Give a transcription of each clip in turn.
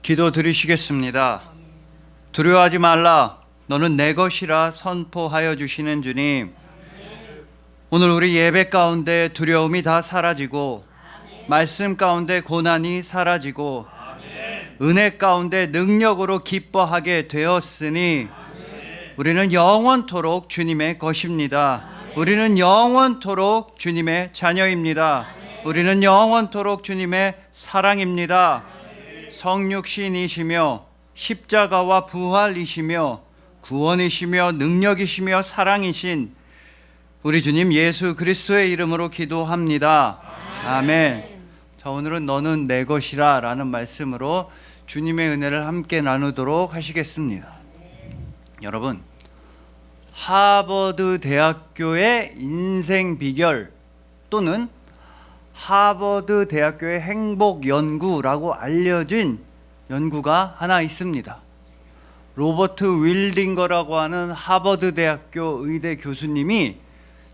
기도 드리시겠습니다. 두려워하지 말라. 너는 내 것이라 선포하여 주시는 주님, 오늘 우리 예배 가운데 두려움이 다 사라지고, 말씀 가운데 고난이 사라지고, 은혜 가운데 능력으로 기뻐하게 되었으니 우리는 영원토록 주님의 것입니다. 우리는 영원토록 주님의 자녀입니다. 우리는 영원토록 주님의 사랑입니다. 성육신이시며 십자가와 부활이시며 구원이시며 능력이시며 사랑이신 우리 주님 예수 그리스도의 이름으로 기도합니다. 아멘. 자, 오늘은 너는 내 것이라 라는 말씀으로 주님의 은혜를 함께 나누도록 하시겠습니다. 여러분, 하버드 대학교의 인생 비결 또는 하버드 대학교의 행복 연구라고 알려진 연구가 하나 있습니다. 로버트 윌딩거라고 하는 하버드 대학교 의대 교수님이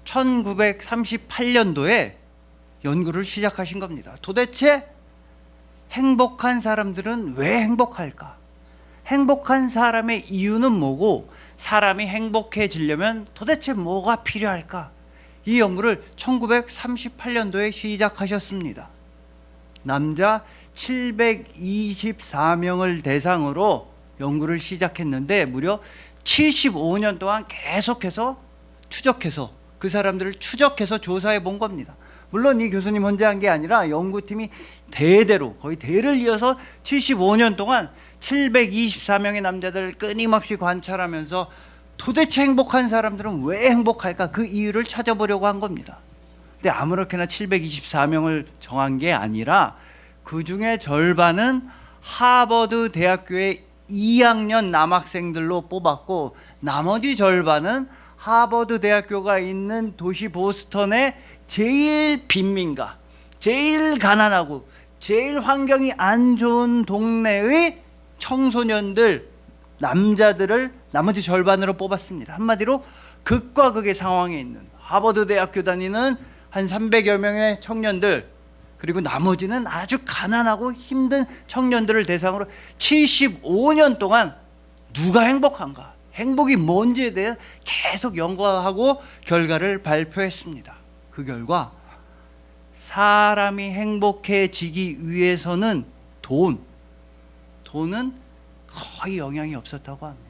1938년도에 연구를 시작하신 겁니다. 도대체 행복한 사람들은 왜 행복할까? 행복한 사람의 이유는 뭐고, 사람이 행복해지려면 도대체 뭐가 필요할까? 이 연구를 1938년도에 시작하셨습니다. 남자 724명을 대상으로 연구를 시작했는데 무려 75년 동안 계속해서 추적해서 그 사람들을 추적해서 조사해 본 겁니다. 물론 이 교수님 혼자 한 게 아니라 연구팀이 대대로 거의 대를 이어서 75년 동안 724명의 남자들을 끊임없이 관찰하면서 도대체 행복한 사람들은 왜 행복할까? 그 이유를 찾아보려고 한 겁니다. 근데 아무렇게나 724명을 정한 게 아니라 그 중에 절반은 하버드 대학교의 2학년 남학생들로 뽑았고, 나머지 절반은 하버드 대학교가 있는 도시 보스턴의 제일 빈민가, 제일 가난하고 제일 환경이 안 좋은 동네의 청소년들, 남자들을 나머지 절반으로 뽑았습니다. 한마디로 극과 극의 상황에 있는 하버드 대학교 다니는 한 300여 명의 청년들, 그리고 나머지는 아주 가난하고 힘든 청년들을 대상으로 75년 동안 누가 행복한가, 행복이 뭔지에 대해 계속 연구하고 결과를 발표했습니다. 그 결과 사람이 행복해지기 위해서는 돈은 거의 영향이 없었다고 합니다.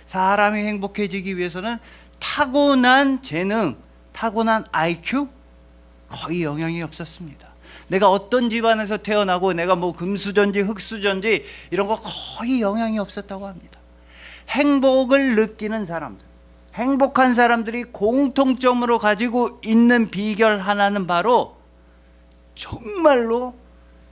사람이 행복해지기 위해서는 타고난 재능, 타고난 IQ 거의 영향이 없었습니다. 내가 어떤 집안에서 태어나고 내가 뭐 금수저인지 흙수저인지 이런 거 거의 영향이 없었다고 합니다. 행복을 느끼는 사람들, 행복한 사람들이 공통점으로 가지고 있는 비결 하나는 바로 정말로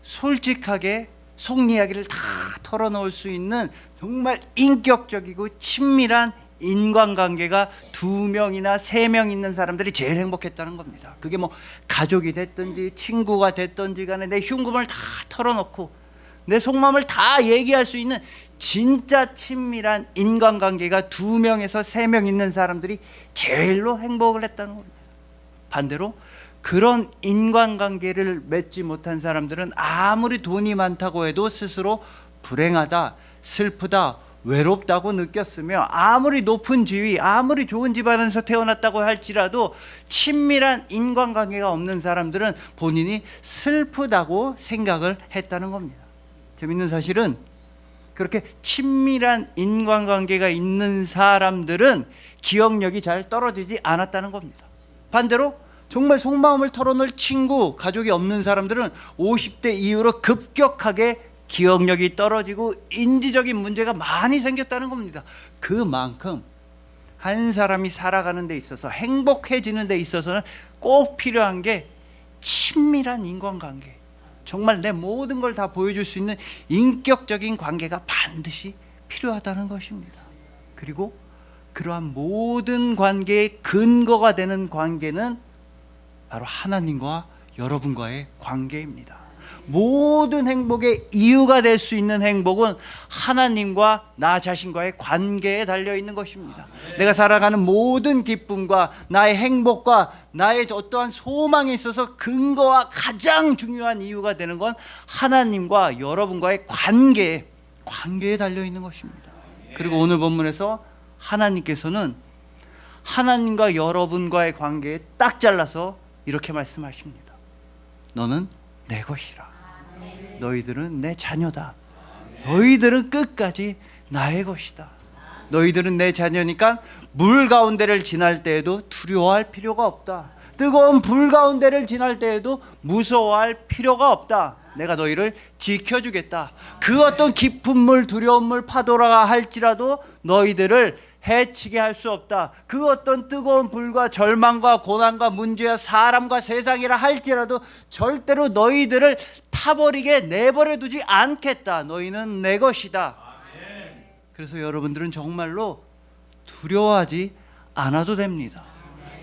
솔직하게 속 이야기를 다 털어놓을 수 있는 정말 인격적이고 친밀한 인간관계가 2명이나 3명 있는 사람들이 제일 행복했다는 겁니다. 그게 뭐 가족이 됐든지 친구가 됐든지 간에 내 흉금을 다 털어놓고 내 속마음을 다 얘기할 수 있는 진짜 친밀한 인간관계가 2명에서 3명 있는 사람들이 제일로 행복을 했다는 겁니다. 반대로 그런 인간관계를 맺지 못한 사람들은 아무리 돈이 많다고 해도 스스로 불행하다, 슬프다, 외롭다고 느꼈으며, 아무리 높은 지위, 아무리 좋은 집안에서 태어났다고 할지라도 친밀한 인간관계가 없는 사람들은 본인이 슬프다고 생각을 했다는 겁니다. 재밌는 사실은 그렇게 친밀한 인간관계가 있는 사람들은 기억력이 잘 떨어지지 않았다는 겁니다. 반대로 정말 속마음을 털어놓을 친구, 가족이 없는 사람들은 50대 이후로 급격하게 기억력이 떨어지고 인지적인 문제가 많이 생겼다는 겁니다. 그만큼 한 사람이 살아가는 데 있어서, 행복해지는 데 있어서는 꼭 필요한 게 친밀한 인간관계, 정말 내 모든 걸 다 보여줄 수 있는 인격적인 관계가 반드시 필요하다는 것입니다. 그리고 그러한 모든 관계의 근거가 되는 관계는 바로 하나님과 여러분과의 관계입니다. 모든 행복의 이유가 될 수 있는 행복은 하나님과 나 자신과의 관계에 달려 있는 것입니다. 내가 살아가는 모든 기쁨과 나의 행복과 나의 어떠한 소망에 있어서 근거와 가장 중요한 이유가 되는 건 하나님과 여러분과의 관계에 달려 있는 것입니다. 그리고 오늘 본문에서 하나님께서는 하나님과 여러분과의 관계에 딱 잘라서 이렇게 말씀하십니다. 너는 내 것이라. 너희들은 내 자녀다. 너희들은 끝까지 나의 것이다. 너희들은 내 자녀니까 물 가운데를 지날 때에도 두려워할 필요가 없다. 뜨거운 불 가운데를 지날 때에도 무서워할 필요가 없다. 내가 너희를 지켜주겠다. 그 어떤 깊은 물, 두려운 물, 파도라 할지라도 너희들을 해치게 할 수 없다. 그 어떤 뜨거운 불과 절망과 고난과 문제와 사람과 세상이라 할지라도 절대로 너희들을 타버리게 내버려 두지 않겠다. 너희는 내 것이다. 그래서 여러분들은 정말로 두려워하지 않아도 됩니다.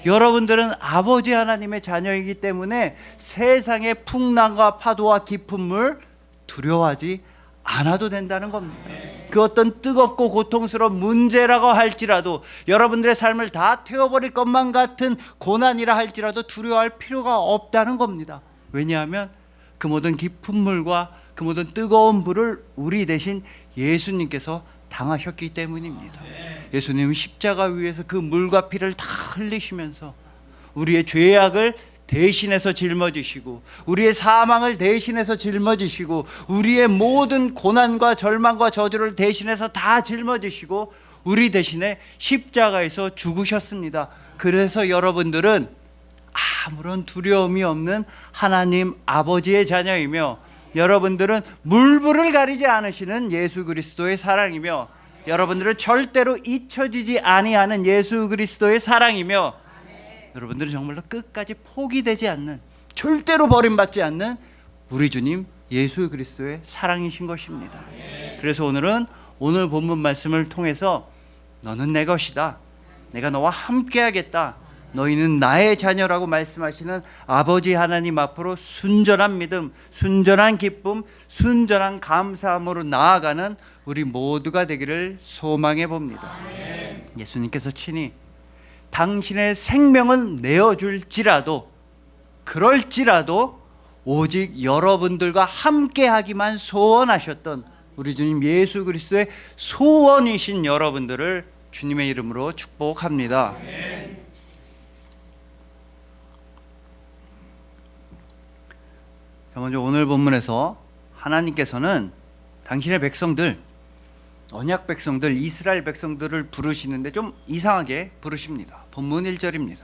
여러분들은 아버지 하나님의 자녀이기 때문에 세상의 풍랑과 파도와 깊은 물 두려워하지 않아도 된다는 겁니다. 그 어떤 뜨겁고 고통스러운 문제라고 할지라도 여러분들의 삶을 다 태워버릴 것만 같은 고난이라 할지라도 두려워할 필요가 없다는 겁니다. 왜냐하면 그 모든 깊은 물과 그 모든 뜨거운 불을 우리 대신 예수님께서 당하셨기 때문입니다. 예수님은 십자가 위에서 그 물과 피를 다 흘리시면서 우리의 죄악을 대신해서 짊어지시고 우리의 사망을 대신해서 짊어지시고 우리의 모든 고난과 절망과 저주를 대신해서 다 짊어지시고 우리 대신에 십자가에서 죽으셨습니다. 그래서 여러분들은 아무런 두려움이 없는 하나님 아버지의 자녀이며 여러분들은 물불을 가리지 않으시는 예수 그리스도의 사랑이며 여러분들은 절대로 잊혀지지 아니하는 예수 그리스도의 사랑이며 여러분들은 정말로 끝까지 포기되지 않는 절대로 버림받지 않는 우리 주님 예수 그리스도의 사랑이신 것입니다. 그래서 오늘은 오늘 본문 말씀을 통해서 너는 내 것이다. 내가 너와 함께 하겠다. 너희는 나의 자녀라고 말씀하시는 아버지 하나님 앞으로 순전한 믿음, 순전한 기쁨, 순전한 감사함으로 나아가는 우리 모두가 되기를 소망해 봅니다. 예수님께서 친히 당신의 생명은 내어줄지라도 그럴지라도 오직 여러분들과 함께 하기만 소원하셨던 우리 주님 예수 그리스도의 소원이신 여러분들을 주님의 이름으로 축복합니다. 자, 먼저 오늘 본문에서 하나님께서는 당신의 백성들, 언약 백성들, 이스라엘 백성들을 부르시는데 좀 이상하게 부르십니다. 본문 1절입니다.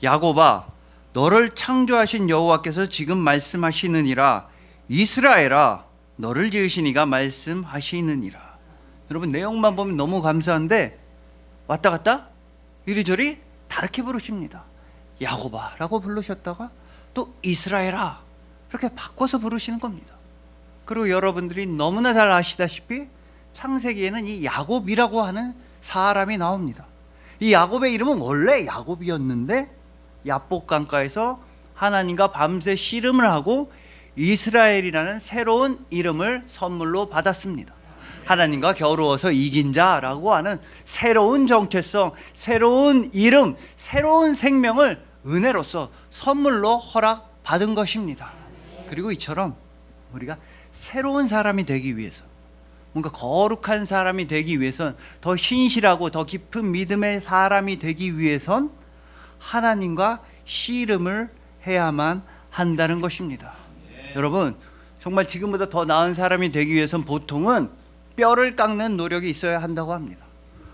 야곱아, 너를 창조하신 여호와께서 지금 말씀하시느니라. 이스라엘아, 너를 지으신 이가 말씀하시느니라. 여러분 내용만 보면 너무 감사한데 왔다 갔다 이리저리 다르게 부르십니다. 야곱아 라고 부르셨다가 또 이스라엘아 이렇게 바꿔서 부르시는 겁니다. 그리고 여러분들이 너무나 잘 아시다시피 창세기에는 이 야곱이라고 하는 사람이 나옵니다. 이 야곱의 이름은 원래 야곱이었는데 야복 강가에서 하나님과 밤새 씨름을 하고 이스라엘이라는 새로운 이름을 선물로 받았습니다. 하나님과 겨루어서 이긴 자라고 하는 새로운 정체성, 새로운 이름, 새로운 생명을 은혜로서 선물로 허락받은 것입니다. 그리고 이처럼 우리가 새로운 사람이 되기 위해서, 뭔가 거룩한 사람이 되기 위해선, 더 신실하고 더 깊은 믿음의 사람이 되기 위해선 하나님과 씨름을 해야만 한다는 것입니다. 여러분 정말 지금보다 더 나은 사람이 되기 위해선 보통은 뼈를 깎는 노력이 있어야 한다고 합니다.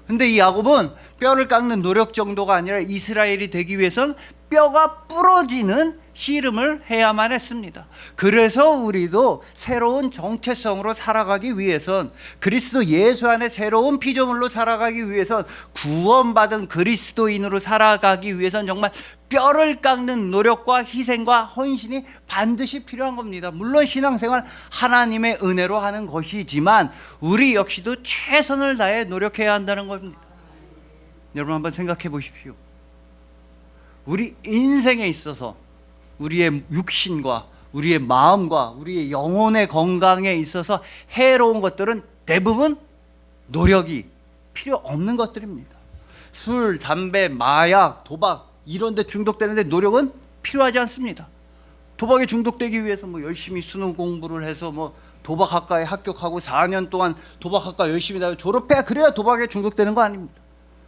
근데 이 야곱은 뼈를 깎는 노력 정도가 아니라 이스라엘이 되기 위해선 뼈가 부러지는 씨름을 해야만 했습니다. 그래서 우리도 새로운 정체성으로 살아가기 위해선, 그리스도 예수 안에 새로운 피조물로 살아가기 위해선, 구원받은 그리스도인으로 살아가기 위해선 정말 뼈를 깎는 노력과 희생과 헌신이 반드시 필요한 겁니다. 물론 신앙생활 하나님의 은혜로 하는 것이지만 우리 역시도 최선을 다해 노력해야 한다는 겁니다. 여러분 한번 생각해 보십시오. 우리 인생에 있어서 우리의 육신과 우리의 마음과 우리의 영혼의 건강에 있어서 해로운 것들은 대부분 노력이 필요 없는 것들입니다. 술, 담배, 마약, 도박 이런 데 중독되는데 노력은 필요하지 않습니다. 도박에 중독되기 위해서 열심히 수능 공부를 해서 도박학과에 합격하고 4년 동안 도박학과 열심히 다니고 졸업해야 그래야 도박에 중독되는 거 아닙니다.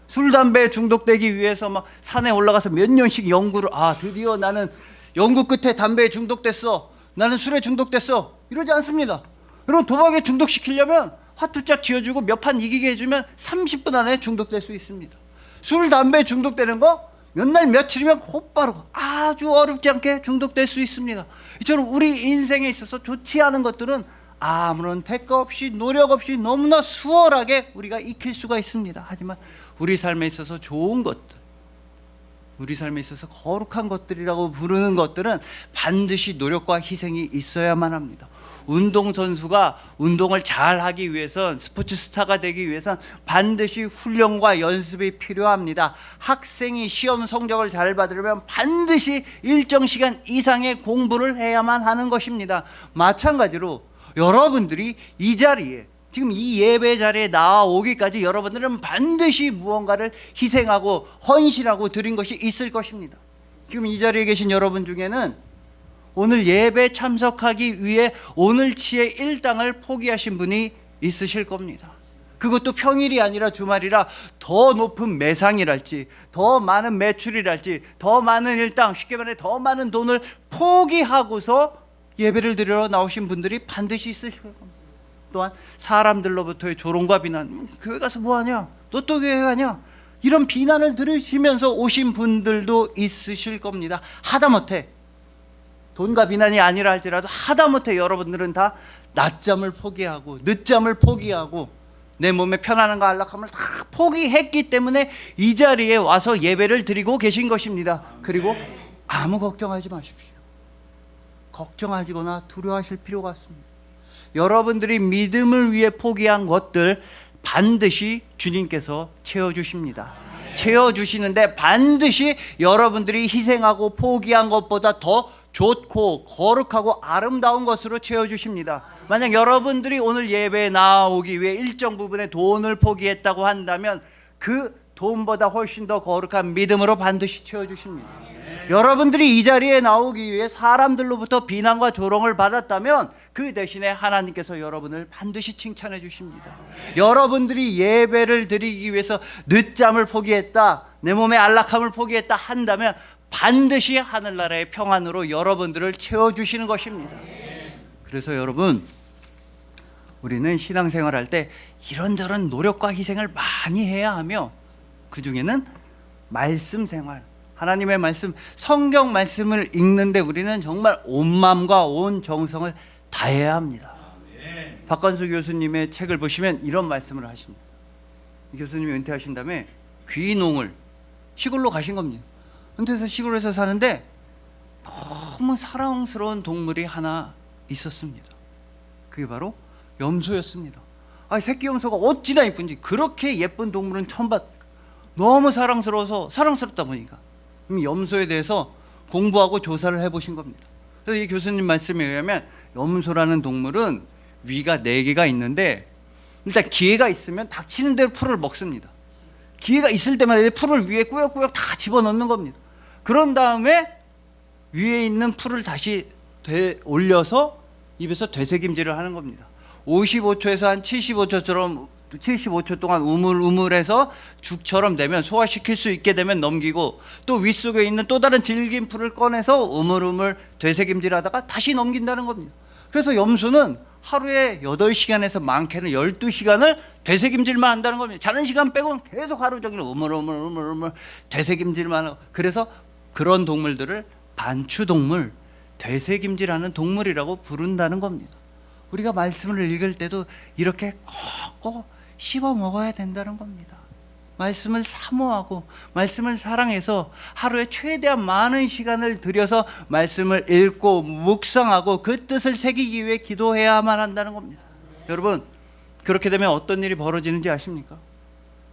술, 담배에 중독되기 위해서 산에 올라가서 몇 년씩 연구를 드디어 나는 연구 끝에 담배에 중독됐어. 나는 술에 중독됐어. 이러지 않습니다. 여러분 도박에 중독시키려면 화투짝 지어주고 몇 판 이기게 해주면 30분 안에 중독될 수 있습니다. 술, 담배에 중독되는 거 몇 날 며칠이면 곧바로 아주 어렵지 않게 중독될 수 있습니다. 이처럼 우리 인생에 있어서 좋지 않은 것들은 아무런 대가 없이 노력 없이 너무나 수월하게 우리가 익힐 수가 있습니다. 하지만 우리 삶에 있어서 좋은 것들, 우리 삶에 있어서 거룩한 것들이라고 부르는 것들은 반드시 노력과 희생이 있어야만 합니다. 운동선수가 운동을 잘 하기 위해선, 스포츠 스타가 되기 위해선 반드시 훈련과 연습이 필요합니다. 학생이 시험 성적을 잘 받으려면 반드시 일정 시간 이상의 공부를 해야만 하는 것입니다. 마찬가지로 여러분들이 이 자리에, 지금 이 예배 자리에 나오기까지 여러분들은 반드시 무언가를 희생하고 헌신하고 드린 것이 있을 것입니다. 지금 이 자리에 계신 여러분 중에는 오늘 예배 참석하기 위해 오늘치의 일당을 포기하신 분이 있으실 겁니다. 그것도 평일이 아니라 주말이라 더 높은 매상이랄지, 더 많은 매출이랄지, 더 많은 일당, 쉽게 말해 더 많은 돈을 포기하고서 예배를 드리러 나오신 분들이 반드시 있으실 겁니다. 또한 사람들로부터의 조롱과 비난, 교회 가서 뭐하냐? 너 또 교회 가냐? 이런 비난을 들으시면서 오신 분들도 있으실 겁니다. 하다못해 돈과 비난이 아니라 할지라도 하다못해 여러분들은 다 낮잠을 포기하고 늦잠을 포기하고 내 몸의 편안함과 안락함을 다 포기했기 때문에 이 자리에 와서 예배를 드리고 계신 것입니다. 그리고 아무 걱정하지 마십시오. 걱정하시거나 두려워하실 필요가 없습니다. 여러분들이 믿음을 위해 포기한 것들 반드시 주님께서 채워주십니다. 채워주시는데 반드시 여러분들이 희생하고 포기한 것보다 더 좋고 거룩하고 아름다운 것으로 채워주십니다. 만약 여러분들이 오늘 예배에 나오기 위해 일정 부분의 돈을 포기했다고 한다면 그 돈보다 훨씬 더 거룩한 믿음으로 반드시 채워주십니다. 여러분들이 이 자리에 나오기 위해 사람들로부터 비난과 조롱을 받았다면 그 대신에 하나님께서 여러분을 반드시 칭찬해 주십니다. 여러분들이 예배를 드리기 위해서 늦잠을 포기했다, 내 몸의 안락함을 포기했다 한다면 반드시 하늘나라의 평안으로 여러분들을 채워주시는 것입니다. 그래서 여러분, 우리는 신앙생활할 때 이런저런 노력과 희생을 많이 해야 하며 그 중에는 말씀 생활, 하나님의 말씀, 성경 말씀을 읽는데 우리는 정말 온 마음과 온 정성을 다해야 합니다. 박관수 교수님의 책을 보시면 이런 말씀을 하십니다. 이 교수님이 은퇴하신 다음에 귀농을 시골로 가신 겁니다. 은퇴해서 시골에서 사는데 너무 사랑스러운 동물이 하나 있었습니다. 그게 바로 염소였습니다. 새끼 염소가 어찌나 이쁜지, 그렇게 예쁜 동물은 처음 봤. 너무 사랑스럽다 보니까 염소에 대해서 공부하고 조사를 해보신 겁니다. 그래서 이 교수님 말씀에 의하면 염소라는 동물은 위가 4개가 있는데 일단 기회가 있으면 닥치는 대로 풀을 먹습니다. 기회가 있을 때마다 풀을 위에 꾸역꾸역 다 집어넣는 겁니다. 그런 다음에 위에 있는 풀을 다시 올려서 입에서 되새김질을 하는 겁니다. 55초에서 한 75초 동안 우물우물해서 죽처럼 되면, 소화시킬 수 있게 되면 넘기고, 또 윗속에 있는 또 다른 질긴 풀을 꺼내서 우물우물 되새김질하다가 다시 넘긴다는 겁니다. 그래서 염소는 하루에 8시간에서 많게는 12시간을 되새김질만 한다는 겁니다. 자는 시간 빼고는 계속 하루 종일 우물우물 되새김질만 하고, 그래서 그런 동물들을 반추동물, 되새김질하는 동물이라고 부른다는 겁니다. 우리가 말씀을 읽을 때도 이렇게 꼭 씹어 먹어야 된다는 겁니다. 말씀을 사모하고 말씀을 사랑해서 하루에 최대한 많은 시간을 들여서 말씀을 읽고 묵상하고 그 뜻을 새기기 위해 기도해야만 한다는 겁니다. 여러분, 그렇게 되면 어떤 일이 벌어지는지 아십니까?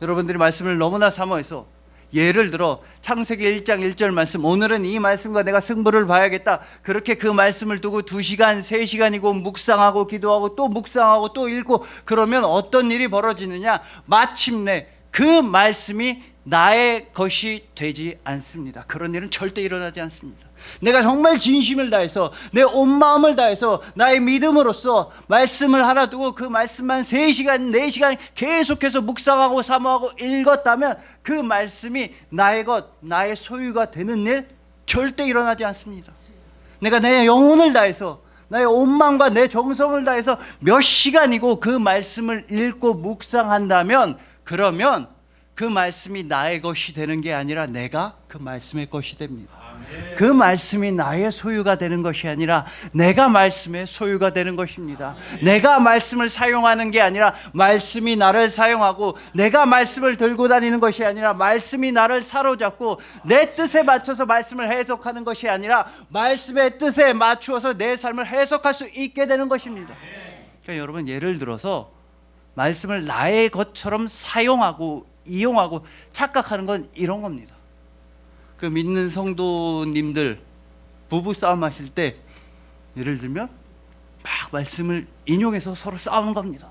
여러분들이 말씀을 너무나 사모해서 예를 들어 창세기 1장 1절 말씀, 오늘은 이 말씀과 내가 승부를 봐야겠다. 그렇게 그 말씀을 두고 2시간 3시간이고 묵상하고 기도하고 또 묵상하고 또 읽고 그러면 어떤 일이 벌어지느냐, 마침내 그 말씀이 나의 것이 되지 않습니다. 그런 일은 절대 일어나지 않습니다. 내가 정말 진심을 다해서 내 온 마음을 다해서 나의 믿음으로써 말씀을 하나 두고 그 말씀만 3시간 4시간 계속해서 묵상하고 사모하고 읽었다면 그 말씀이 나의 것, 나의 소유가 되는 일 절대 일어나지 않습니다. 내가 내 영혼을 다해서 나의 온 마음과 내 정성을 다해서 몇 시간이고 그 말씀을 읽고 묵상한다면, 그러면 그 말씀이 나의 것이 되는 게 아니라 내가 그 말씀의 것이 됩니다. 그 말씀이 나의 소유가 되는 것이 아니라 내가 말씀의 소유가 되는 것입니다. 내가 말씀을 사용하는 게 아니라 말씀이 나를 사용하고, 내가 말씀을 들고 다니는 것이 아니라 말씀이 나를 사로잡고, 내 뜻에 맞춰서 말씀을 해석하는 것이 아니라 말씀의 뜻에 맞추어서 내 삶을 해석할 수 있게 되는 것입니다. 그러니까 여러분, 예를 들어서 말씀을 나의 것처럼 사용하고 이용하고 착각하는 건 이런 겁니다. 그 믿는 성도님들 부부 싸움 하실 때 예를 들면 막 말씀을 인용해서 서로 싸우는 겁니다.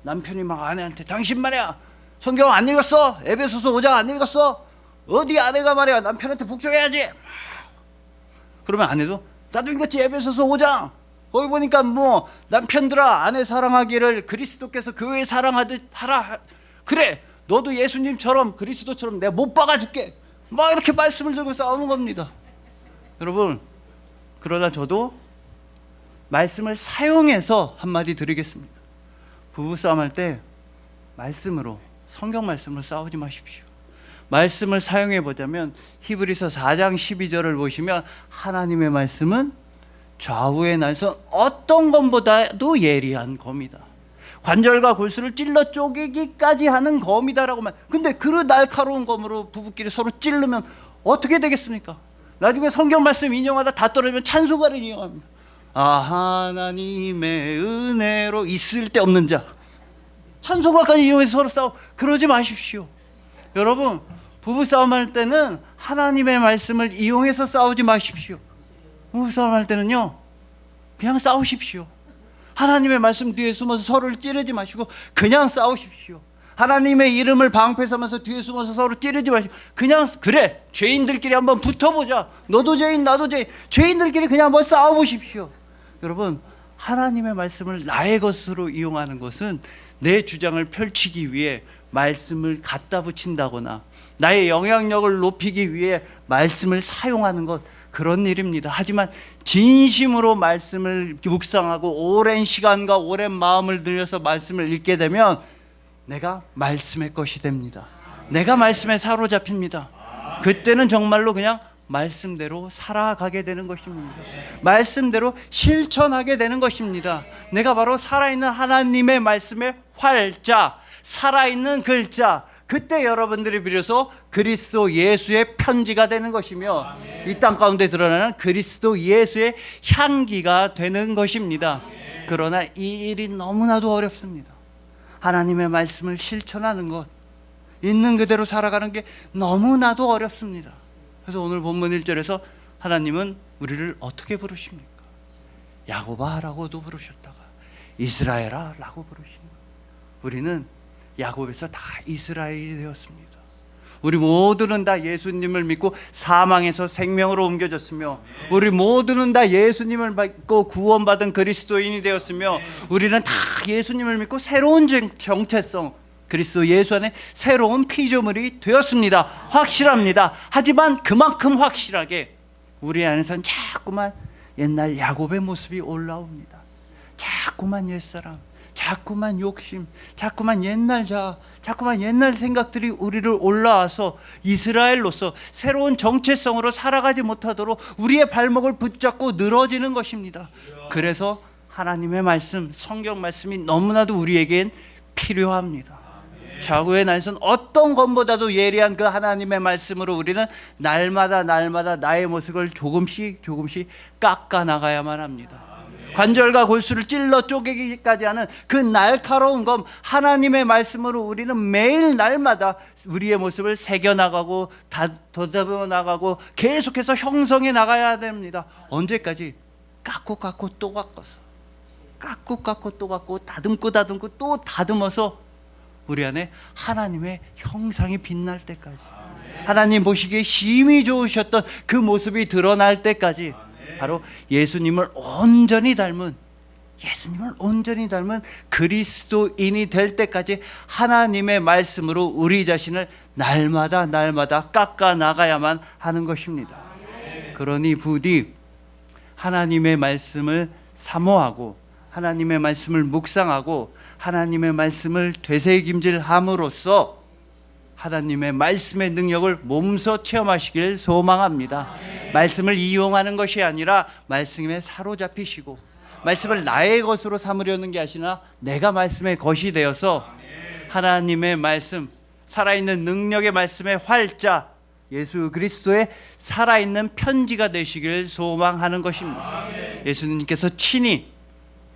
남편이 막 아내한테, 당신 말이야 성경 안 읽었어? 에베소서 5장 안 읽었어? 어디 아내가 말이야 남편한테 복종해야지. 그러면 아내도, 나도 읽었지 에베소서 5장. 거기 보니까 뭐 남편들아 아내 사랑하기를 그리스도께서 교회 사랑하듯 하라. 그래, 너도 예수님처럼 그리스도처럼 내가 못 박아줄게. 막 이렇게 말씀을 들고 싸우는 겁니다. 여러분, 그러나 저도 말씀을 사용해서 한마디 드리겠습니다. 부부싸움 할 때 말씀으로, 성경 말씀으로 싸우지 마십시오. 말씀을 사용해 보자면 히브리서 4장 12절을 보시면 하나님의 말씀은 좌우의 날선 어떤 검보다도 예리한 검이다. 관절과 골수를 찔러 쪼개기까지 하는 검이다라고 말. 근데 그 날카로운 검으로 부부끼리 서로 찌르면 어떻게 되겠습니까? 나중에 성경 말씀 인용하다 다 떨어지면 찬송가를 인용합니다. 아, 하나님의 은혜로 있을 데 없는 자. 찬송가까지 이용해서 서로 싸워. 그러지 마십시오. 여러분, 부부싸움 할 때는 하나님의 말씀을 이용해서 싸우지 마십시오. 부부싸움 할 때는요, 그냥 싸우십시오. 하나님의 말씀 뒤에 숨어서 서로를 찌르지 마시고 그냥 싸우십시오. 하나님의 이름을 방패 삼아서 뒤에 숨어서 서로 찌르지 마시고 그냥, 그래, 죄인들끼리 한번 붙어보자. 너도 죄인 나도 죄인. 죄인들끼리 그냥 한번 싸워보십시오. 여러분, 하나님의 말씀을 나의 것으로 이용하는 것은 내 주장을 펼치기 위해 말씀을 갖다 붙인다거나 나의 영향력을 높이기 위해 말씀을 사용하는 것, 그런 일입니다. 하지만 진심으로 말씀을 묵상하고 오랜 시간과 오랜 마음을 들여서 말씀을 읽게 되면 내가 말씀의 것이 됩니다. 내가 말씀에 사로잡힙니다. 그때는 정말로 그냥 말씀대로 살아가게 되는 것입니다. 말씀대로 실천하게 되는 것입니다. 내가 바로 살아있는 하나님의 말씀의 활자, 살아있는 글자, 그때 여러분들이 비로소 그리스도 예수의 편지가 되는 것이며 이 땅 가운데 드러나는 그리스도 예수의 향기가 되는 것입니다. 그러나 이 일이 너무나도 어렵습니다. 하나님의 말씀을 실천하는 것, 있는 그대로 살아가는 게 너무나도 어렵습니다. 그래서 오늘 본문 1절에서 하나님은 우리를 어떻게 부르십니까? 야곱아라고도 부르셨다가 이스라엘아 라고 부르시는 거예요. 우리는 야곱에서 다 이스라엘이 되었습니다. 우리 모두는 다 예수님을 믿고 사망에서 생명으로 옮겨졌으며 우리 모두는 다 예수님을 믿고 구원받은 그리스도인이 되었으며 우리는 다 예수님을 믿고 새로운 정체성, 그리스도 예수 안에 새로운 피조물이 되었습니다. 확실합니다. 하지만 그만큼 확실하게 우리 안에선 자꾸만 옛날 야곱의 모습이 올라옵니다. 자꾸만 옛사람, 자꾸만 욕심, 자꾸만 옛날 자아, 자꾸만 옛날 생각들이 우리를 올라와서 이스라엘로서 새로운 정체성으로 살아가지 못하도록 우리의 발목을 붙잡고 늘어지는 것입니다. 그래서 하나님의 말씀, 성경 말씀이 너무나도 우리에겐 필요합니다. 좌우의 날선 어떤 것보다도 예리한 그 하나님의 말씀으로 우리는 날마다 나의 모습을 조금씩 깎아 나가야만 합니다. 관절과 골수를 찔러 쪼개기까지 하는 그 날카로운 검, 하나님의 말씀으로 우리는 매일 날마다 우리의 모습을 새겨나가고 더듬어 나가고 계속해서 형성해 나가야 됩니다. 언제까지? 깎고 또 깎아서, 깎고 또 깎고, 다듬고 또 다듬어서 우리 안에 하나님의 형상이 빛날 때까지, 하나님 보시기에 힘이 좋으셨던 그 모습이 드러날 때까지, 바로 예수님을 온전히 닮은 그리스도인이 될 때까지 하나님의 말씀으로 우리 자신을 날마다 깎아 나가야만 하는 것입니다. 그러니 부디 하나님의 말씀을 사모하고, 하나님의 말씀을 묵상하고, 하나님의 말씀을 되새김질함으로써 하나님의 말씀의 능력을 몸소 체험하시길 소망합니다. 말씀을 이용하는 것이 아니라 말씀에 사로잡히시고, 말씀을 나의 것으로 삼으려는 게 아니라 내가 말씀의 것이 되어서 하나님의 말씀, 살아있는 능력의 말씀의 활자, 예수 그리스도의 살아있는 편지가 되시길 소망하는 것입니다. 예수님께서 친히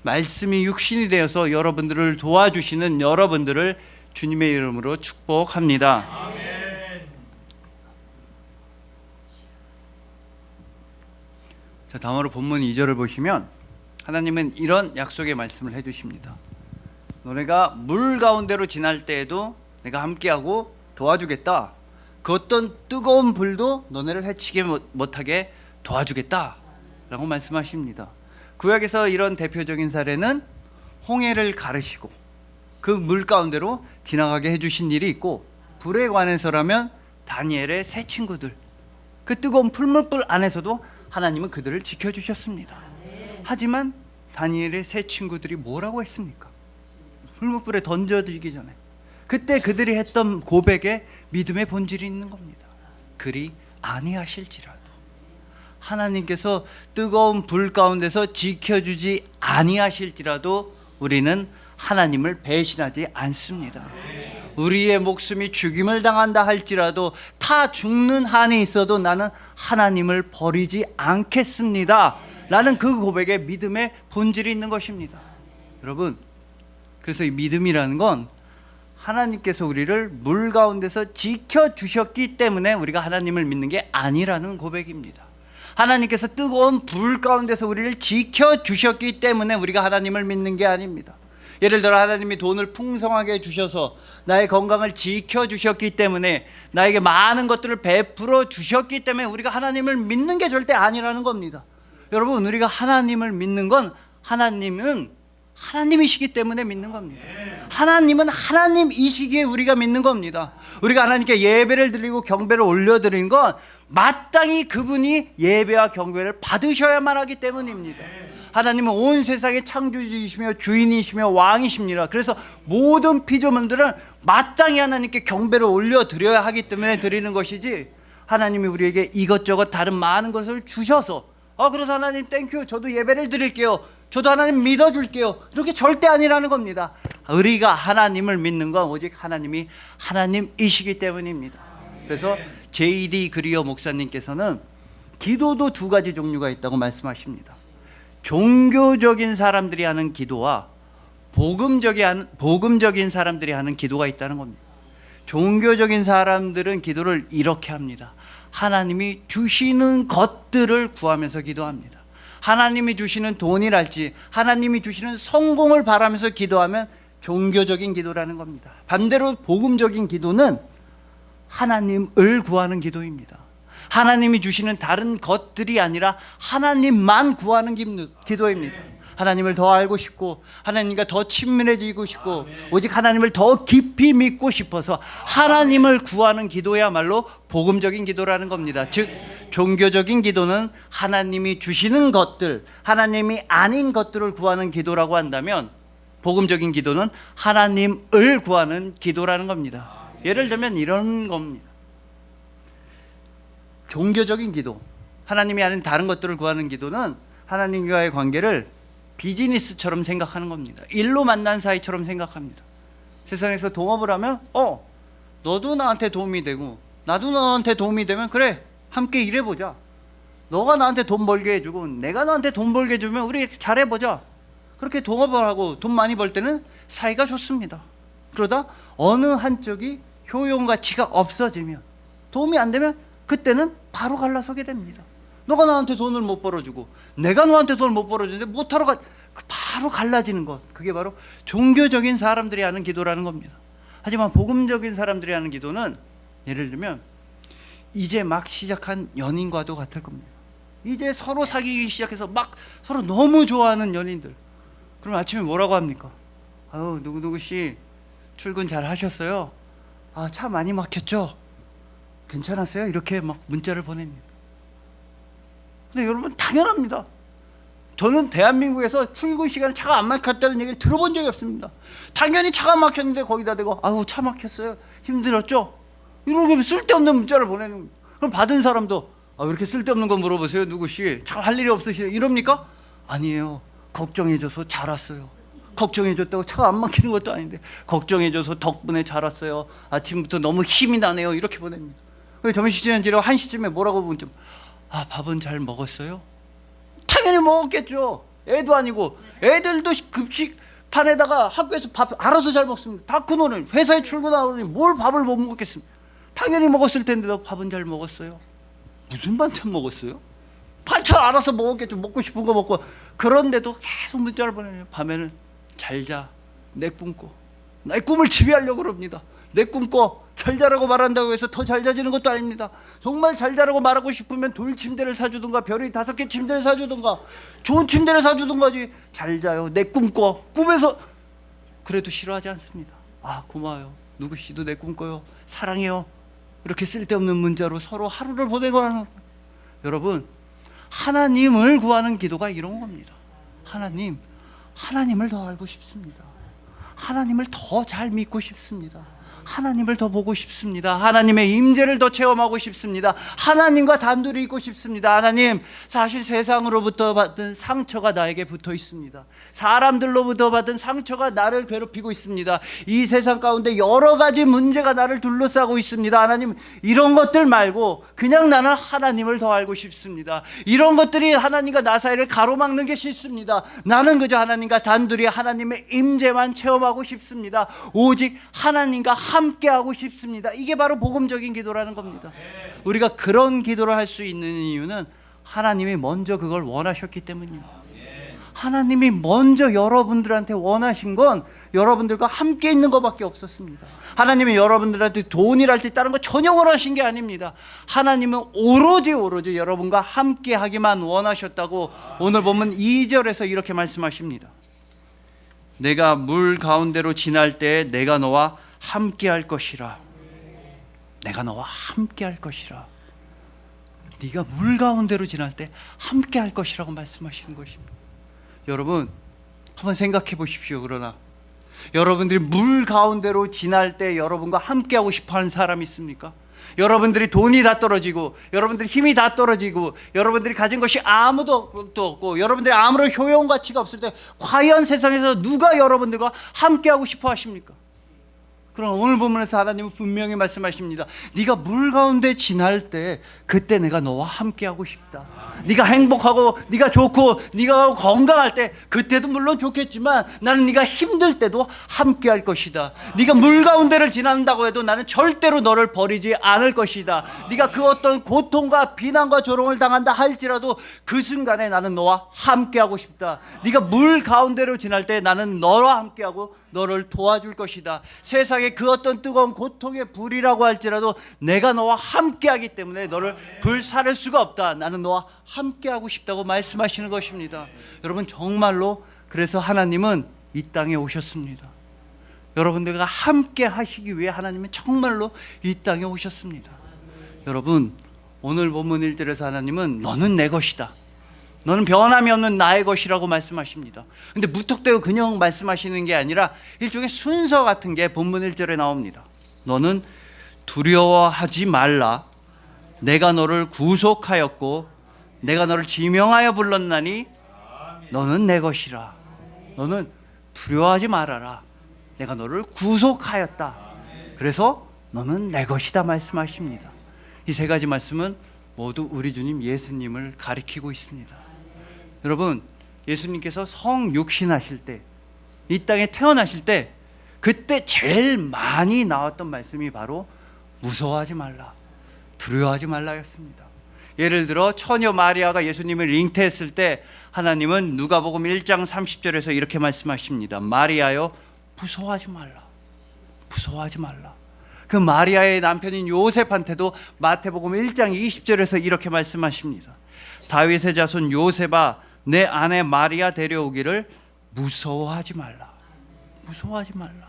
말씀이 육신이 되어서 여러분들을 도와주시는 여러분들을 주님의 이름으로 축복합니다. 자, 다음으로 본문 2절을 보시면 하나님은 이런 약속의 말씀을 해주십니다. 너네가 물 가운데로 지날 때에도 내가 함께하고 도와주겠다. 그 어떤 뜨거운 불도 너네를 해치지 못하게 도와주겠다 라고 말씀하십니다. 구약에서 이런 대표적인 사례는 홍해를 가르시고 그 물 가운데로 지나가게 해주신 일이 있고, 불에 관해서라면 다니엘의 세 친구들, 그 뜨거운 풀물불 안에서도 하나님은 그들을 지켜주셨습니다. 하지만 다니엘의 세 친구들이 뭐라고 했습니까? 풀물불에 던져들기 전에 그때 그들이 했던 고백에 믿음의 본질이 있는 겁니다. 그리 아니하실지라도, 하나님께서 뜨거운 불 가운데서 지켜주지 아니하실지라도 우리는 하나님을 배신하지 않습니다. 우리의 목숨이 죽임을 당한다 할지라도, 타 죽는 한이 있어도 나는 하나님을 버리지 않겠습니다 라는 그 고백에 믿음의 본질이 있는 것입니다. 여러분, 그래서 이 믿음이라는 건 하나님께서 우리를 물 가운데서 지켜주셨기 때문에 우리가 하나님을 믿는 게 아니라는 고백입니다. 하나님께서 뜨거운 불 가운데서 우리를 지켜주셨기 때문에 우리가 하나님을 믿는 게 아닙니다. 예를 들어 하나님이 돈을 풍성하게 주셔서 나의 건강을 지켜주셨기 때문에, 나에게 많은 것들을 베풀어 주셨기 때문에 우리가 하나님을 믿는 게 절대 아니라는 겁니다. 여러분, 우리가 하나님을 믿는 건 하나님은 하나님이시기 때문에 믿는 겁니다. 하나님은 하나님이시기에 우리가 믿는 겁니다. 우리가 하나님께 예배를 드리고 경배를 올려드리는 건 마땅히 그분이 예배와 경배를 받으셔야만 하기 때문입니다. 하나님은 온 세상의 창조주이시며 주인이시며 왕이십니다. 그래서 모든 피조물들은 마땅히 하나님께 경배를 올려드려야 하기 때문에 드리는 것이지, 하나님이 우리에게 이것저것 다른 많은 것을 주셔서 그래서 하나님 땡큐, 저도 예배를 드릴게요, 저도 하나님 믿어줄게요, 이렇게 절대 아니라는 겁니다. 우리가 하나님을 믿는 건 오직 하나님이 하나님이시기 때문입니다. 그래서 J.D. 그리어 목사님께서는 기도도 두 가지 종류가 있다고 말씀하십니다. 종교적인 사람들이 하는 기도와 복음적인 사람들이 하는 기도가 있다는 겁니다. 종교적인 사람들은 기도를 이렇게 합니다. 하나님이 주시는 것들을 구하면서 기도합니다. 하나님이 주시는 돈이랄지 하나님이 주시는 성공을 바라면서 기도하면 종교적인 기도라는 겁니다. 반대로 복음적인 기도는 하나님을 구하는 기도입니다. 하나님이 주시는 다른 것들이 아니라 하나님만 구하는 기도입니다. 하나님을 더 알고 싶고, 하나님과 더 친밀해지고 싶고, 오직 하나님을 더 깊이 믿고 싶어서 하나님을 구하는 기도야말로 복음적인 기도라는 겁니다. 즉 종교적인 기도는 하나님이 주시는 것들, 하나님이 아닌 것들을 구하는 기도라고 한다면, 복음적인 기도는 하나님을 구하는 기도라는 겁니다. 예를 들면 이런 겁니다. 종교적인 기도, 하나님이 아닌 다른 것들을 구하는 기도는 하나님과의 관계를 비즈니스처럼 생각하는 겁니다. 일로 만난 사이처럼 생각합니다. 세상에서 동업을 하면 너도 나한테 도움이 되고 나도 너한테 도움이 되면 그래, 함께 일해보자. 너가 나한테 돈 벌게 해주고 내가 너한테 돈 벌게 해주면 우리 잘해보자. 그렇게 동업을 하고 돈 많이 벌 때는 사이가 좋습니다. 그러다 어느 한쪽이 효용 가치가 없어지면, 도움이 안 되면 그때는 바로 갈라서게 됩니다. 너가 나한테 돈을 못 벌어주고 내가 너한테 돈을 못 벌어주는데 못하러 바로 갈라지는 것, 그게 바로 종교적인 사람들이 하는 기도라는 겁니다. 하지만 복음적인 사람들이 하는 기도는, 예를 들면 이제 막 시작한 연인과도 같을 겁니다. 이제 서로 사귀기 시작해서 막 서로 너무 좋아하는 연인들, 그럼 아침에 뭐라고 합니까? 아유, 누구누구씨 출근 잘 하셨어요? 아, 차 많이 막혔죠? 괜찮았어요? 이렇게 막 문자를 보냅니다. 근데 여러분, 당연합니다. 저는 대한민국에서 출근 시간에 차가 안 막혔다는 얘기를 들어본 적이 없습니다. 당연히 차가 막혔는데 거기다 대고 아우, 차 막혔어요, 힘들었죠? 이렇게 쓸데없는 문자를 보내는 겁니다. 그럼 받은 사람도 아, 왜 이렇게 쓸데없는 거 물어보세요? 누구씨 참 할 일이 없으시죠? 이럽니까? 아니에요, 걱정해줘서 잘 왔어요. 걱정해줬다고 차가 안 막히는 것도 아닌데 걱정해줘서 덕분에 잘 왔어요. 아침부터 너무 힘이 나네요. 이렇게 보냅니다. 점심시간 지나고 1시쯤에 뭐라고 문자, 아, 밥은 잘 먹었어요? 당연히 먹었겠죠. 애도 아니고. 애들도 급식판에다가 학교에서 밥 알아서 잘 먹습니다. 다 큰어른, 회사에 출근하더니 뭘 밥을 못 먹겠습니까? 당연히 먹었을 텐데도 밥은 잘 먹었어요? 무슨 반찬 먹었어요? 반찬 알아서 먹었겠죠. 먹고 싶은 거 먹고. 그런데도 계속 문자를 보내요. 밤에는 잘 자, 내 꿈 꿔. 나의 꿈을 지배하려고 그럽니다. 내 꿈 꿔. 잘 자라고 말한다고 해서 더 잘 자지는 것도 아닙니다. 정말 잘 자라고 말하고 싶으면 돌 침대를 사주든가 별이 5개 침대를 사주든가 좋은 침대를 사주든가지. 잘 자요, 내 꿈 꿔. 꿈에서. 그래도 싫어하지 않습니다. 아, 고마워요, 누구씨도 내 꿈 꿔요, 사랑해요. 이렇게 쓸데없는 문자로 서로 하루를 보내고 하는. 여러분, 하나님을 구하는 기도가 이런 겁니다. 하나님을 더 알고 싶습니다. 하나님을 더 잘 믿고 싶습니다. 하나님을 더 보고 싶습니다. 하나님의 임재를 더 체험하고 싶습니다. 하나님과 단둘이 있고 싶습니다. 하나님, 사실 세상으로부터 받은 상처가 나에게 붙어 있습니다. 사람들로부터 받은 상처가 나를 괴롭히고 있습니다. 이 세상 가운데 여러 가지 문제가 나를 둘러싸고 있습니다. 하나님, 이런 것들 말고 그냥 나는 하나님을 더 알고 싶습니다. 이런 것들이 하나님과 나 사이를 가로막는 게 싫습니다. 나는 그저 하나님과 단둘이 하나님의 임재만 체험하고 싶습니다. 오직 하나님과 함께하고 싶습니다. 이게 바로 복음적인 기도라는 겁니다. 우리가 그런 기도를 할 수 있는 이유는 하나님이 먼저 그걸 원하셨기 때문입니다. 하나님이 먼저 여러분들한테 원하신 건 여러분들과 함께 있는 것밖에 없었습니다. 하나님이 여러분들한테 돈이랄지 다른 거 전혀 원하신 게 아닙니다. 하나님은 오로지 여러분과 함께 하기만 원하셨다고 오늘 보면 2절에서 이렇게 말씀하십니다. 내가 물 가운데로 지날 때 내가 너와 함께 할 것이라. 내가 너와 함께 할 것이라. 네가 물 가운데로 지날 때 함께 할 것이라고 말씀하시는 것입니다. 여러분, 한번 생각해 보십시오. 그러나 여러분들이 물 가운데로 지날 때 여러분과 함께 하고 싶어 하는 사람이 있습니까? 여러분들이 돈이 다 떨어지고, 여러분들이 힘이 다 떨어지고, 여러분들이 가진 것이 아무것도 없고, 여러분들이 아무런 효용 가치가 없을 때 과연 세상에서 누가 여러분들과 함께 하고 싶어 하십니까? 그럼 오늘 본문에서 하나님은 분명히 말씀하십니다. 네가 물 가운데 지날 때 그때 내가 너와 함께하고 싶다. 네가 행복하고 네가 좋고 네가 건강할 때 그때도 물론 좋겠지만 나는 네가 힘들 때도 함께할 것이다. 네가 물 가운데를 지난다고 해도 나는 절대로 너를 버리지 않을 것이다. 네가 그 어떤 고통과 비난과 조롱을 당한다 할지라도 그 순간에 나는 너와 함께하고 싶다. 네가 물 가운데로 지날 때 나는 너와 함께하고 너를 도와줄 것이다. 세상에 그 어떤 뜨거운 고통의 불이라고 할지라도 내가 너와 함께하기 때문에 너를 불사를 수가 없다. 나는 너와 함께하고 싶다고 말씀하시는 것입니다. 여러분, 정말로 그래서 하나님은 이 땅에 오셨습니다. 여러분들과 함께 하시기 위해 하나님은 정말로 이 땅에 오셨습니다. 여러분, 오늘 본문 1절에서 하나님은 너는 내 것이다, 너는 변함이 없는 나의 것이라고 말씀하십니다. 근데 무턱대고 그냥 말씀하시는 게 아니라 일종의 순서 같은 게 본문 1절에 나옵니다. 너는 두려워하지 말라. 내가 너를 구속하였고 내가 너를 지명하여 불렀나니 너는 내 것이라. 너는 두려워하지 말아라. 내가 너를 구속하였다. 그래서 너는 내 것이다 말씀하십니다. 이 세 가지 말씀은 모두 우리 주님 예수님을 가리키고 있습니다. 여러분, 예수님께서 성육신하실 때, 이 땅에 태어나실 때, 그때 제일 많이 나왔던 말씀이 바로 무서워하지 말라, 두려워하지 말라였습니다. 예를 들어 처녀 마리아가 예수님을 잉태했을 때 하나님은 누가복음 1장 30절에서 이렇게 말씀하십니다. 마리아여, 무서워하지 말라, 무서워하지 말라. 그 마리아의 남편인 요셉한테도 마태복음 1장 20절에서 이렇게 말씀하십니다. 다윗의 자손 요셉아, 내 아내 마리아 데려오기를 무서워하지 말라, 무서워하지 말라.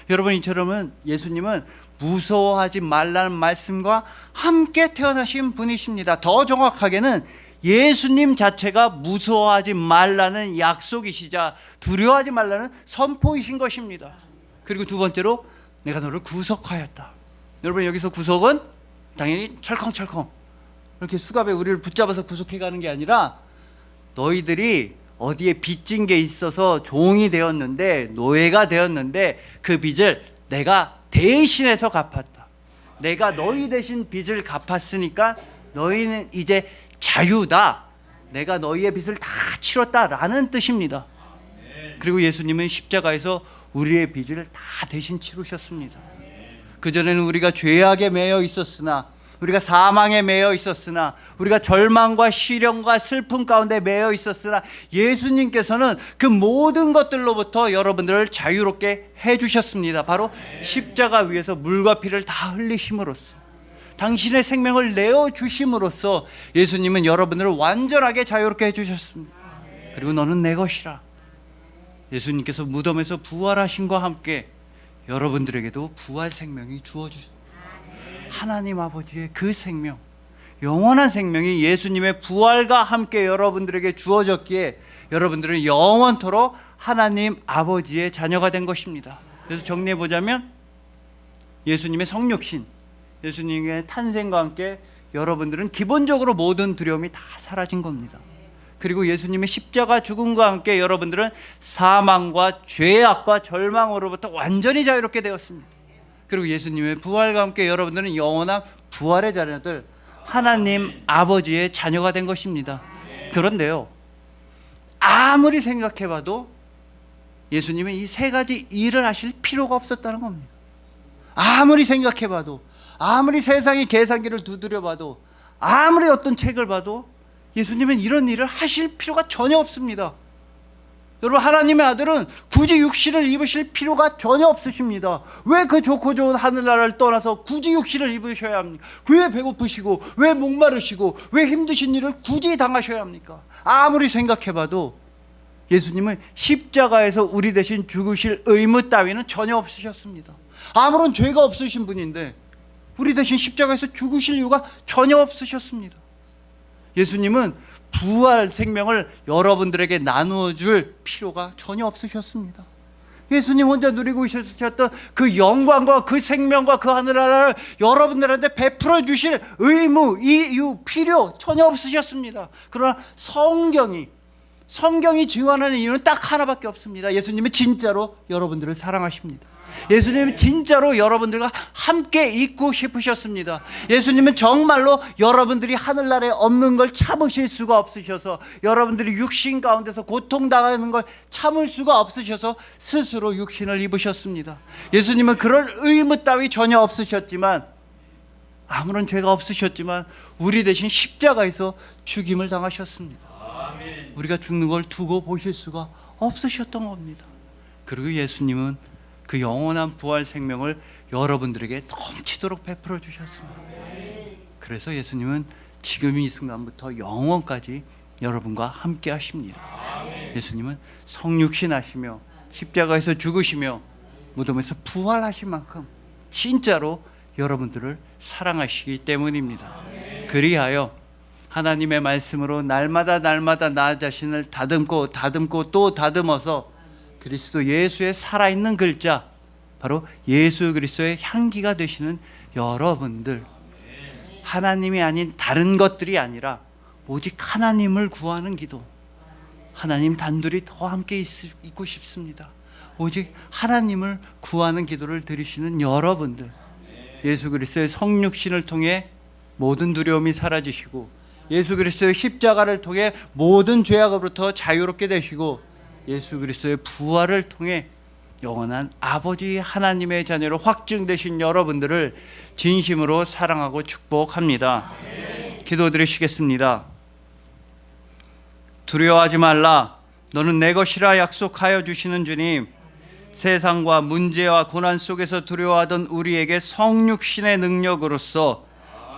여러분, 이처럼은 예수님은 무서워하지 말라는 말씀과 함께 태어나신 분이십니다. 더 정확하게는 예수님 자체가 무서워하지 말라는 약속이시자 두려워하지 말라는 선포이신 것입니다. 그리고 두 번째로, 내가 너를 구속하였다. 여러분, 여기서 구속은 당연히 철컹철컹 이렇게 수갑에 우리를 붙잡아서 구속해 가는 게 아니라, 너희들이 어디에 빚진 게 있어서 종이 되었는데, 노예가 되었는데, 그 빚을 내가 대신해서 갚았다. 내가 너희 대신 빚을 갚았으니까 너희는 이제 자유다. 내가 너희의 빚을 다 치렀다라는 뜻입니다. 그리고 예수님은 십자가에서 우리의 빚을 다 대신 치르셨습니다. 그전에는 우리가 죄악에 매여 있었으나, 우리가 사망에 매여 있었으나, 우리가 절망과 시련과 슬픔 가운데 매여 있었으나, 예수님께서는 그 모든 것들로부터 여러분들을 자유롭게 해주셨습니다. 바로 십자가 위에서 물과 피를 다 흘리심으로써, 당신의 생명을 내어주심으로써 예수님은 여러분들을 완전하게 자유롭게 해주셨습니다. 그리고 너는 내 것이라. 예수님께서 무덤에서 부활하심과 함께 여러분들에게도 부활 생명이 주어주셨습니다. 하나님 아버지의 그 생명, 영원한 생명이 예수님의 부활과 함께 여러분들에게 주어졌기에 여러분들은 영원토록 하나님 아버지의 자녀가 된 것입니다. 그래서 정리해 보자면, 예수님의 성육신, 예수님의 탄생과 함께 여러분들은 기본적으로 모든 두려움이 다 사라진 겁니다. 그리고 예수님의 십자가 죽음과 함께 여러분들은 사망과 죄악과 절망으로부터 완전히 자유롭게 되었습니다. 그리고 예수님의 부활과 함께 여러분들은 영원한 부활의 자녀들, 하나님 아버지의 자녀가 된 것입니다. 그런데요, 아무리 생각해봐도 예수님은 이 세 가지 일을 하실 필요가 없었다는 겁니다. 아무리 생각해봐도, 아무리 세상의 계산기를 두드려봐도, 아무리 어떤 책을 봐도 예수님은 이런 일을 하실 필요가 전혀 없습니다. 여러분, 하나님의 아들은 굳이 육신을 입으실 필요가 전혀 없으십니다. 왜 그 좋고 좋은 하늘나라를 떠나서 굳이 육신을 입으셔야 합니까? 왜 배고프시고, 왜 목마르시고, 왜 힘드신 일을 굳이 당하셔야 합니까? 아무리 생각해봐도 예수님은 십자가에서 우리 대신 죽으실 의무 따위는 전혀 없으셨습니다. 아무런 죄가 없으신 분인데 우리 대신 십자가에서 죽으실 이유가 전혀 없으셨습니다. 예수님은 부활 생명을 여러분들에게 나누어 줄 필요가 전혀 없으셨습니다. 예수님 혼자 누리고 있으셨던 그 영광과 그 생명과 그 하늘나라를 여러분들한테 베풀어 주실 의무, 이유, 필요 전혀 없으셨습니다. 그러나 성경이 증언하는 이유는 딱 하나밖에 없습니다. 예수님은 진짜로 여러분들을 사랑하십니다. 예수님은 진짜로 여러분들과 함께 있고 싶으셨습니다. 예수님은 정말로 여러분들이 하늘나라에 없는 걸 참으실 수가 없으셔서, 여러분들이 육신 가운데서 고통당하는 걸 참을 수가 없으셔서 스스로 육신을 입으셨습니다. 예수님은 그런 의무 따위 전혀 없으셨지만, 아무런 죄가 없으셨지만 우리 대신 십자가에서 죽임을 당하셨습니다. 우리가 죽는 걸 두고 보실 수가 없으셨던 겁니다. 그리고 예수님은 그 영원한 부활 생명을 여러분들에게 넘치도록 베풀어 주셨습니다. 그래서 예수님은 지금 이 순간부터 영원까지 여러분과 함께 하십니다. 예수님은 성육신하시며 십자가에서 죽으시며 무덤에서 부활하신 만큼 진짜로 여러분들을 사랑하시기 때문입니다. 그리하여 하나님의 말씀으로 날마다 나 자신을 다듬고 또 다듬어서 그리스도 예수의 살아있는 글자, 바로 예수 그리스도의 향기가 되시는 여러분들, 하나님이 아닌 다른 것들이 아니라 오직 하나님을 구하는 기도, 하나님 단둘이 더 함께 있고 싶습니다. 오직 하나님을 구하는 기도를 드리시는 여러분들, 예수 그리스도의 성육신을 통해 모든 두려움이 사라지시고 예수 그리스도의 십자가를 통해 모든 죄악으로부터 자유롭게 되시고 예수 그리스도의 부활을 통해 영원한 아버지 하나님의 자녀로 확증되신 여러분들을 진심으로 사랑하고 축복합니다. 기도드리시겠습니다. 두려워하지 말라. 너는 내 것이라 약속하여 주시는 주님, 세상과 문제와 고난 속에서 두려워하던 우리에게 성육신의 능력으로서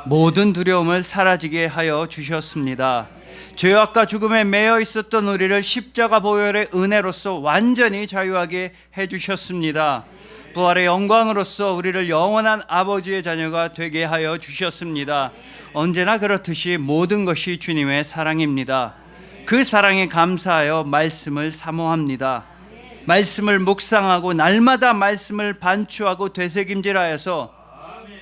모든 두려움을 사라지게 하여 주셨습니다. 죄악과 죽음에 매여 있었던 우리를 십자가 보혈의 은혜로서 완전히 자유하게 해주셨습니다. 부활의 영광으로서 우리를 영원한 아버지의 자녀가 되게 하여 주셨습니다. 언제나 그렇듯이 모든 것이 주님의 사랑입니다. 그 사랑에 감사하여 말씀을 사모합니다. 말씀을 묵상하고 날마다 말씀을 반추하고 되새김질하여서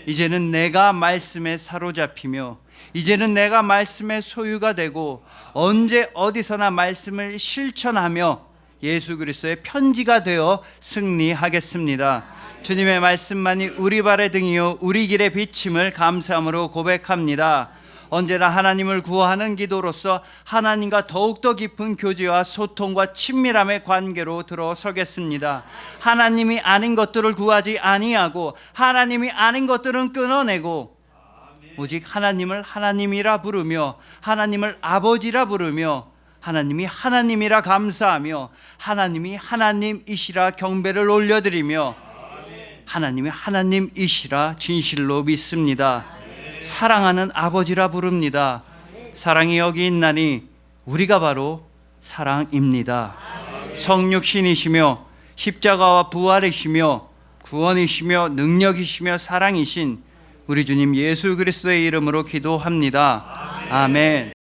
이제는 내가 말씀에 사로잡히며 이제는 내가 말씀의 소유가 되고 언제 어디서나 말씀을 실천하며 예수 그리스도의 편지가 되어 승리하겠습니다. 주님의 말씀만이 우리 발의 등이요 우리 길의 비침을 감사함으로 고백합니다. 언제나 하나님을 구하는 기도로서 하나님과 더욱더 깊은 교제와 소통과 친밀함의 관계로 들어서겠습니다. 하나님이 아닌 것들을 구하지 아니하고 하나님이 아닌 것들은 끊어내고 오직 하나님을 하나님이라 부르며 하나님을 아버지라 부르며 하나님이 하나님이라 감사하며 하나님이 하나님이시라 경배를 올려드리며 하나님이 하나님이시라 진실로 믿습니다. 사랑하는 아버지라 부릅니다. 사랑이 여기 있나니 우리가 바로 사랑입니다. 성육신이시며 십자가와 부활이시며 구원이시며 능력이시며 사랑이신 우리 주님 예수 그리스도의 이름으로 기도합니다. 아멘.